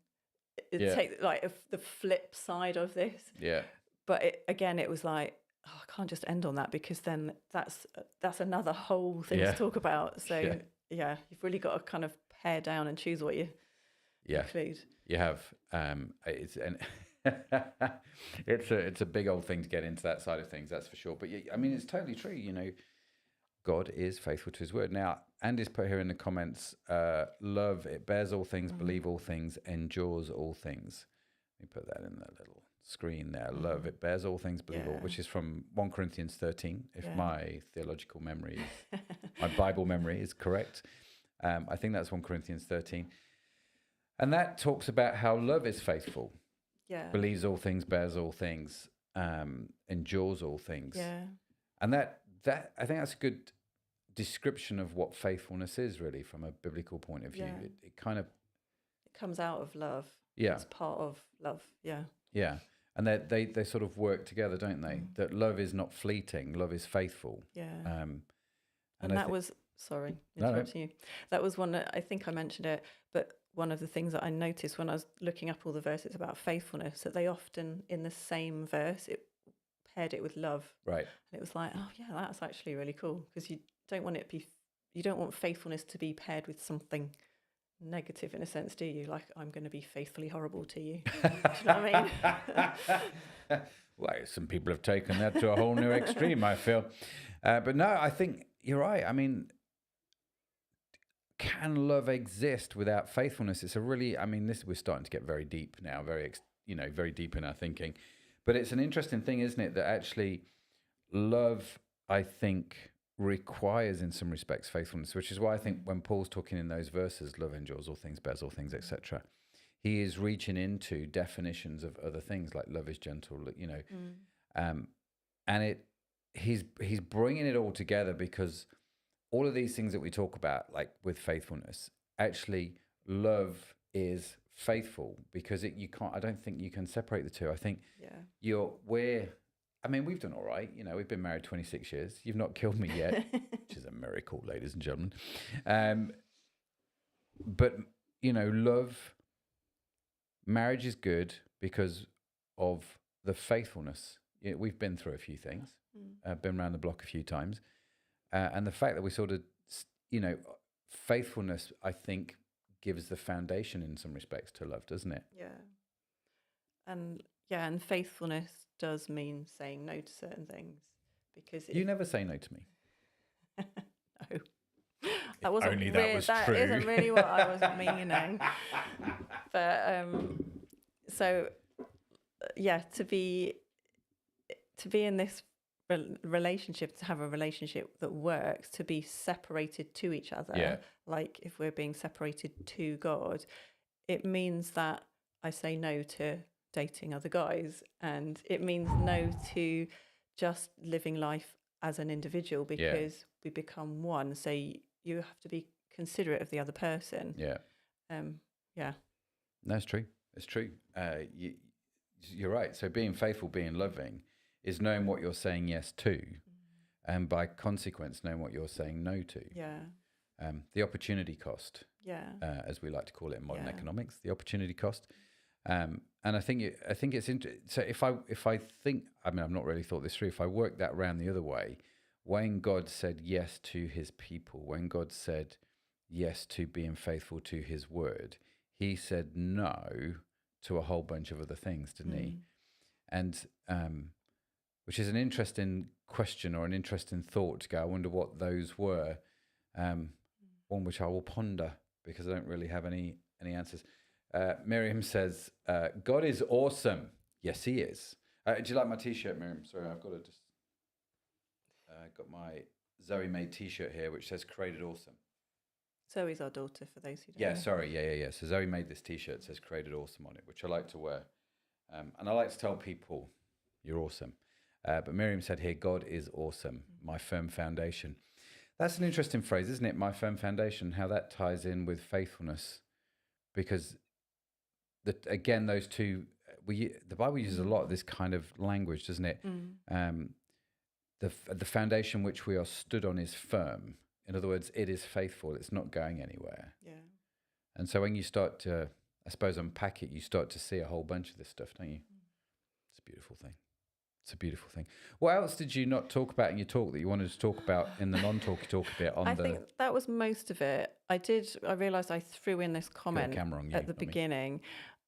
take like the flip side of this.
Yeah.
But it was like, oh, I can't just end on that, because then that's another whole thing to talk about. So you've really got to kind of pare down and choose what you include. You
have. It's a big old thing to get into that side of things, that's for sure. But I mean, it's totally true. God is faithful to his word. Now, Andy's put here in the comments, love, it bears all things, believe all things, endures all things. Let me put that in the little screen there. Love, it bears all things, believe all, which is from 1 Corinthians 13, if my theological memory, my Bible memory is correct. I think that's 1 Corinthians 13. And that talks about how love is faithful. Believes all things, bears all things, endures all things. And that I think that's a good description of what faithfulness is, really, from a biblical point of view. It kind of...
It comes out of love.
Yeah.
It's part of love. Yeah.
Yeah. And they sort of work together, don't they? That love is not fleeting. Love is faithful.
Yeah.
And
that was... Sorry, interrupting you. That was one that I think I mentioned it, but one of the things that I noticed when I was looking up all the verses about faithfulness, that they often, in the same verse, it paired it with love.
Right.
And it was like, oh yeah, that's actually really cool, because you don't want faithfulness to be paired with something negative, in a sense, do you? Like, I'm going to be faithfully horrible to you. Do you know what I mean?
Well, some people have taken that to a whole new extreme, I feel. But no, I think you're right. I mean, can love exist without faithfulness? It's a really, I mean, we're starting to get very deep now, very deep in our thinking. But it's an interesting thing, isn't it, that actually love, I think, requires in some respects faithfulness, which is why I think when Paul's talking in those verses, love endures all things, bears all things, etc., he is reaching into definitions of other things, like love is gentle, and he's bringing it all together, because all of these things that we talk about, like with faithfulness, actually love is faithful, because I don't think you can separate the two. I think we've done all right. We've been married 26 years. You've not killed me yet, which is a miracle, ladies and gentlemen. But, love, marriage is good because of the faithfulness. We've been through a few things, been around the block a few times. And the fact that we sort of, faithfulness, I think, gives the foundation in some respects to love, doesn't it?
Yeah. And faithfulness does mean saying no to certain things, because
you never say no to me.
No. That wasn't
only that was
that
true.
isn't really what I was meaning. But to be in this relationship, to have a relationship that works, to be separated to each other, like if we're being separated to God, it means that I say no to dating other guys, and it means no to just living life as an individual, because we become one. So you have to be considerate of the other person.
That's true. It's true. You're right. So being faithful, being loving, is knowing what you're saying yes to, and by consequence, knowing what you're saying no to. The opportunity cost, as we like to call it in modern economics, the opportunity cost. And I think it's interesting. So if I think, I mean, I've not really thought this through. If I work that around the other way, when God said yes to his people, when God said yes to being faithful to his word, he said no to a whole bunch of other things, didn't he? And which is an interesting question, or an interesting thought to go, I wonder what those were. One which I will ponder, because I don't really have any answers. Miriam says, God is awesome. Yes, he is. Do you like my T-shirt, Miriam? Sorry, I've got to just... got my Zoe made T-shirt here, which says "Created Awesome."
Zoe's our daughter, for those who don't
Yeah,
know.
sorry, yeah. So Zoe made this T-shirt that says "Created Awesome" on it, which I like to wear, and I like to tell people, "You're awesome." But Miriam said here, "God is awesome, my firm foundation." That's an interesting phrase, isn't it? My firm foundation. How that ties in with faithfulness, because again, those two, the Bible uses a lot of this kind of language, doesn't it? The foundation which we are stood on is firm. In other words, it is faithful. It's not going anywhere.
Yeah.
And so when you start to, I suppose, unpack it, you start to see a whole bunch of this stuff, don't you? It's a beautiful thing. It's a beautiful thing. What else did you not talk about in your talk that you wanted to talk about in the non-talk? You talk a bit on
I think that was most of it. I realised I threw in this comment at the beginning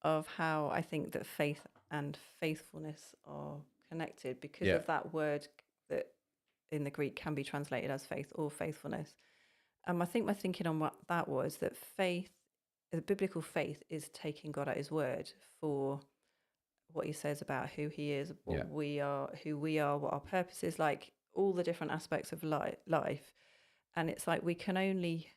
of how I think that faith and faithfulness are connected because of that word that in the Greek can be translated as faith or faithfulness. I think my thinking on what that was that faith, the biblical faith, is taking God at his word for what he says about who he is, what we are, who we are, what our purpose is, like all the different aspects of life. And it's like we can only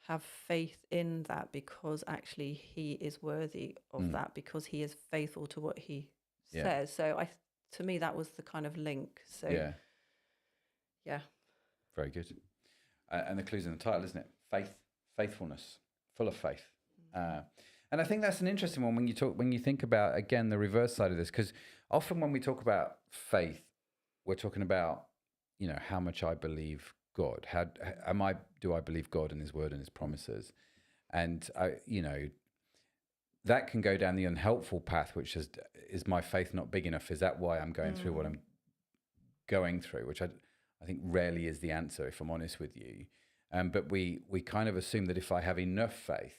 have faith in that because actually he is worthy of that, because he is faithful to what he says. So to me, that was the kind of link. So yeah.
Very good. And the clue's in the title, isn't it? Faith, faithfulness, full of faith. And I think that's an interesting one when you think about, again, the reverse side of this, because often when we talk about faith, we're talking about, how much I believe God. Do I believe God and his word and his promises? And that can go down the unhelpful path, which is my faith not big enough? Is that why I'm going through what I'm going through? Which I think rarely is the answer, if I'm honest with you. But we kind of assume that if I have enough faith,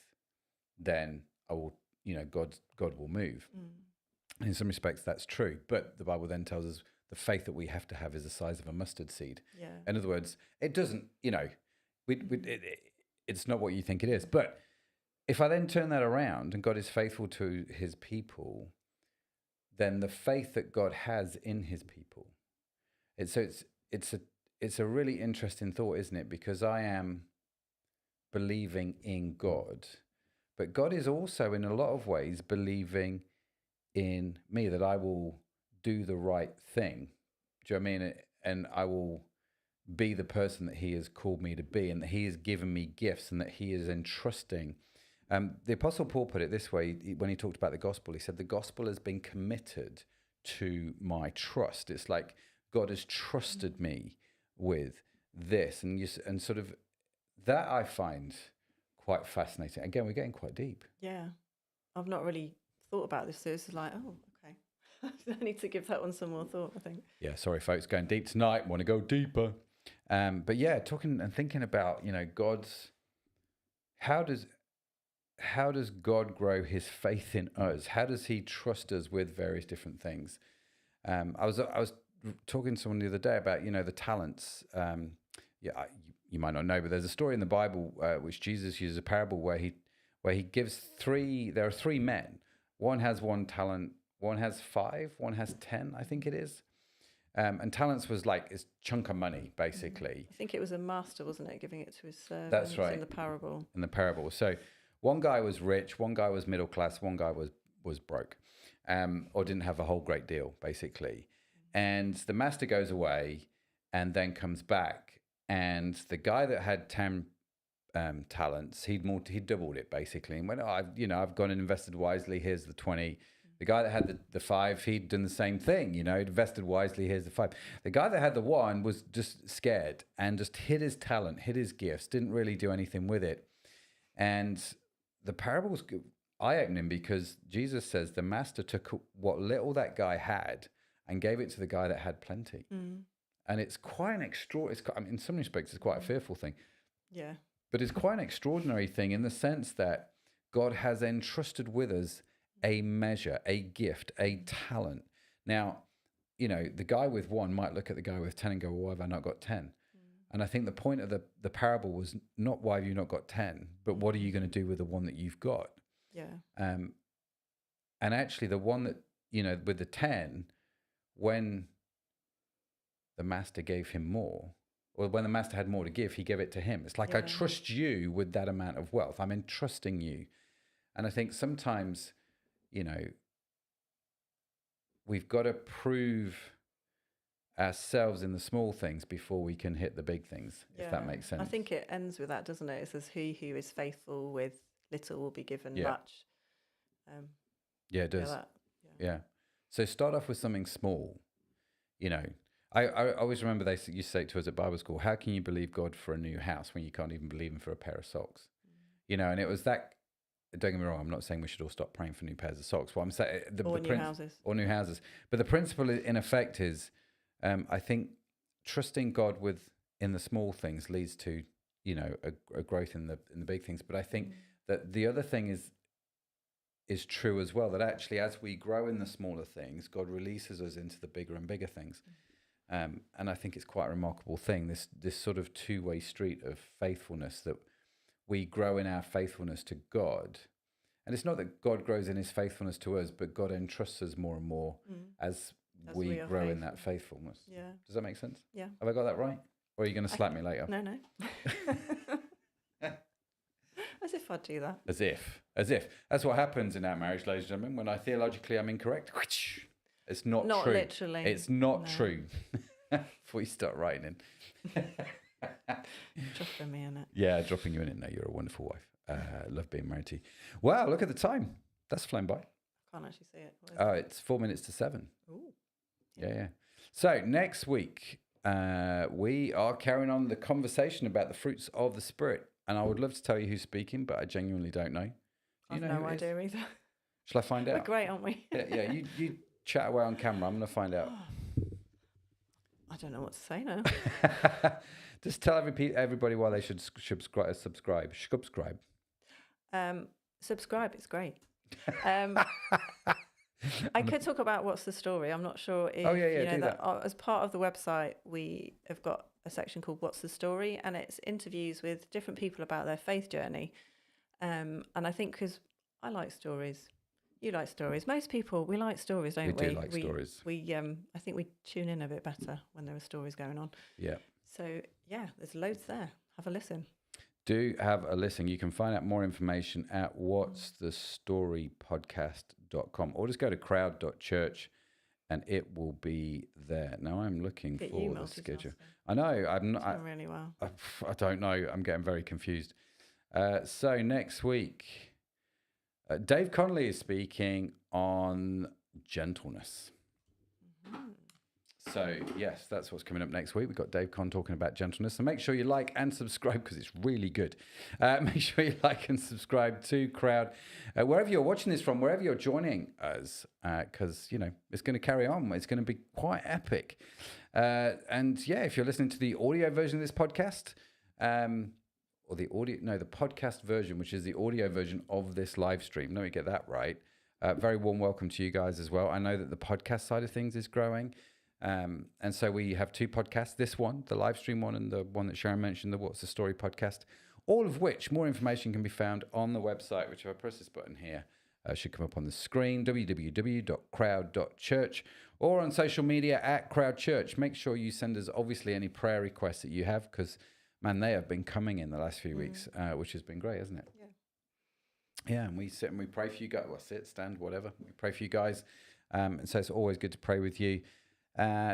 then I will, God will move. And in some respects, that's true. But the Bible then tells us the faith that we have to have is the size of a mustard seed.
Yeah.
In other words, it doesn't, it's not what you think it is. But if I then turn that around and God is faithful to his people, then the faith that God has in his people, it's a really interesting thought, isn't it? Because I am believing in God, but God is also in a lot of ways believing in me, that I will do the right thing. Do you know what I mean? And I will be the person that he has called me to be, and that he has given me gifts, and that he is entrusting. The Apostle Paul put it this way when he talked about the gospel. He said, the gospel has been committed to my trust. It's like God has trusted me with this. And sort of that I find quite fascinating. Again, we're getting quite deep.
Yeah. I've not really thought about this. So it's like, oh, okay. I need to give that one some more thought, I think.
Yeah, sorry, folks, going deep tonight. Want to go deeper. But yeah, talking and thinking about, God's, how does God grow his faith in us? How does he trust us with various different things? I was talking to someone the other day about, the talents. You might not know, but there's a story in the Bible which Jesus uses a parable where he gives there are three men. One has 1 talent, one has 5, one has 10, I think it is. And talents was like this chunk of money, basically.
I think it was a master, wasn't it, giving it to his servants.
That's right.
In the parable.
In the parable. So one guy was rich, one guy was middle class, one guy was broke, or didn't have a whole great deal, basically. And the master goes away and then comes back. And the guy that had 10 talents, he doubled it, basically. And went, I've gone and invested wisely. Here's the 20. The guy that had the 5, he'd done the same thing, he'd invested wisely. Here's the 5. The guy that had the 1 was just scared and just hid his talent, hid his gifts, didn't really do anything with it. And the parable's eye-opening because Jesus says the master took what little that guy had and gave it to the guy that had plenty. And it's quite an in some respects, it's quite a fearful thing.
Yeah.
But it's quite an extraordinary thing in the sense that God has entrusted with us a measure, a gift, a talent. Now, the guy with 1 might look at the guy with 10 and go, well, why have I not got 10? And I think the point of the parable was not why have you not got 10, but what are you going to do with the 1 that you've got?
Yeah.
And actually the one that, with the 10, when the master gave him more, Or when the master had more to give, he gave it to him. It's like, I trust you with that amount of wealth. I'm entrusting you. And I think sometimes, you know, we've got to prove ourselves in the small things before we can hit the big things, if that makes sense.
I think it ends with that, doesn't it? It says, he who is faithful with little will be given much.
Yeah, it does. Yeah. So start off with something small. You know, I always remember they used to say to us at Bible school, how can you believe God for a new house when you can't even believe him for a pair of socks? You know, and it was that, don't get me wrong, I'm not saying we should all stop praying for new pairs of socks. What I'm saying, or new houses. But the principle in effect is, I think trusting God in the small things leads to, you know, a growth in the big things. But I think that the other thing is true as well, that actually as we grow in the smaller things, God releases us into the bigger and bigger things. And I think it's quite a remarkable thing, this sort of two-way street of faithfulness, that we grow in our faithfulness to God. And it's not that God grows in his faithfulness to us, but God entrusts us more and more as we grow in that faithfulness. Yeah. Does that make sense? Yeah. Have I got that right? Or are you going to slap me later?
No. As if I'd do that.
As if. That's what happens in our marriage, ladies and gentlemen. When theologically I'm incorrect, it's not true.
Not literally.
It's not true. Before you start writing in.
Dropping me in it.
Yeah, dropping you in it. No, you're a wonderful wife. Love being married to you. Wow, look at the time. That's flown by.
I can't actually see it.
It's 4 minutes to 7.
Ooh.
Yeah. So next week, we are carrying on the conversation about the fruits of the Spirit. And I would love to tell you who's speaking, but I genuinely don't know.
I have no idea either.
Shall I find out?
We're great, aren't we?
Yeah. You chat away on camera. I'm going to find out.
I don't know what to say now.
Just tell everybody why they should subscribe. Subscribe.
Subscribe. It's great. I could talk about what's the story. I'm not sure if you know that as part of the website we have got a section called What's the Story, and it's interviews with different people about their faith journey. And I think because I like stories, you like stories. Most people, we like stories, don't we?
We do like stories.
I think we tune in a bit better when there are stories going on.
Yeah.
So yeah, there's loads there. Have a listen.
Do have a listen. You can find out more information at whatsthestorypodcast.com, or just go to crowd.church and it will be there. Now I'm looking for the schedule. I know. I'm not
doing really well.
I don't know. I'm getting very confused. So next week, Dave Connolly is speaking on gentleness. So, yes, that's what's coming up next week. We've got Dave Conn talking about gentleness. So make sure you like and subscribe because it's really good. Make sure you like and subscribe to Crowd. Wherever you're watching this from, wherever you're joining us, because, you know, it's going to carry on. It's going to be quite epic. And, yeah, if you're listening to the audio version of this podcast, or the podcast version, which is the audio version of this live stream. Let me get that right. Very warm welcome to you guys as well. I know that the podcast side of things is growing. And so we have 2 podcasts, this one, the live stream one, and the one that Sharon mentioned, the What's the Story podcast, all of which more information can be found on the website, which if I press this button here, should come up on the screen, www.crowd.church, or on social media at Crowd Church. Make sure you send us obviously any prayer requests that you have, because, man, they have been coming in the last few weeks, which has been great, hasn't it? Yeah, and we sit and we pray for you guys. Well, sit, stand, whatever. We pray for you guys. And so it's always good to pray with you.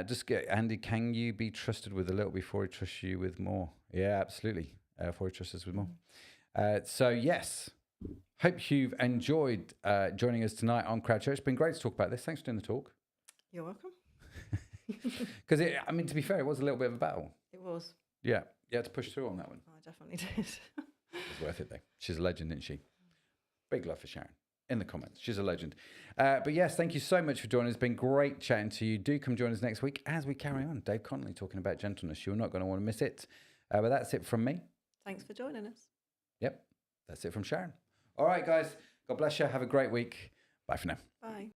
Just get Andy, can you be trusted with a little before he trusts you with more? Yeah, absolutely. Before he trusts us with more. So yes, hope you've enjoyed joining us tonight on Crowd Church. It's been great to talk about this. Thanks for doing the talk.
You're welcome.
Because I mean, to be fair, it was a little bit of a battle.
It was.
Yeah, you had to push through on that one.
I definitely did.
It was worth it though. She's a legend, isn't she? Big love for Sharon. In the comments. She's a legend. But yes, thank you so much for joining us. It's been great chatting to you. Do come join us next week as we carry on. Dave Connolly talking about gentleness. You're not going to want to miss it. But that's it from me.
Thanks for joining us.
Yep. That's it from Sharon. All right, guys. God bless you. Have a great week. Bye for now.
Bye.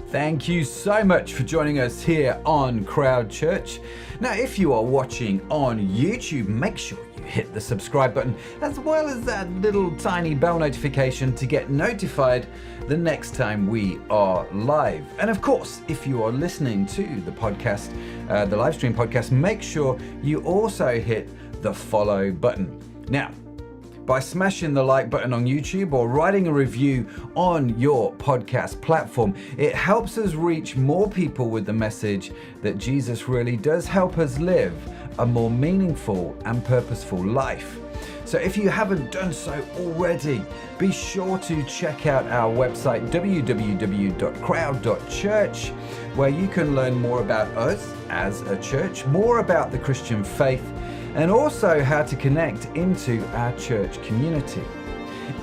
Thank you so much for joining us here on Crowd Church. Now, if you are watching on YouTube, make sure you hit the subscribe button as well as that little tiny bell notification to get notified the next time we are live. And of course, if you are listening to the podcast the live stream podcast, make sure you also hit the follow button. Now, by smashing the like button on YouTube or writing a review on your podcast platform, it helps us reach more people with the message that Jesus really does help us live a more meaningful and purposeful life. So if you haven't done so already, be sure to check out our website, www.crowd.church, where you can learn more about us as a church, more about the Christian faith, and also how to connect into our church community.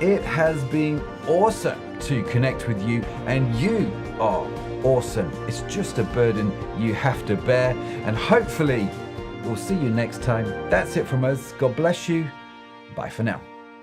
It has been awesome to connect with you, and you are awesome. It's just a burden you have to bear, and hopefully we'll see you next time. That's it from us. God bless you. Bye for now.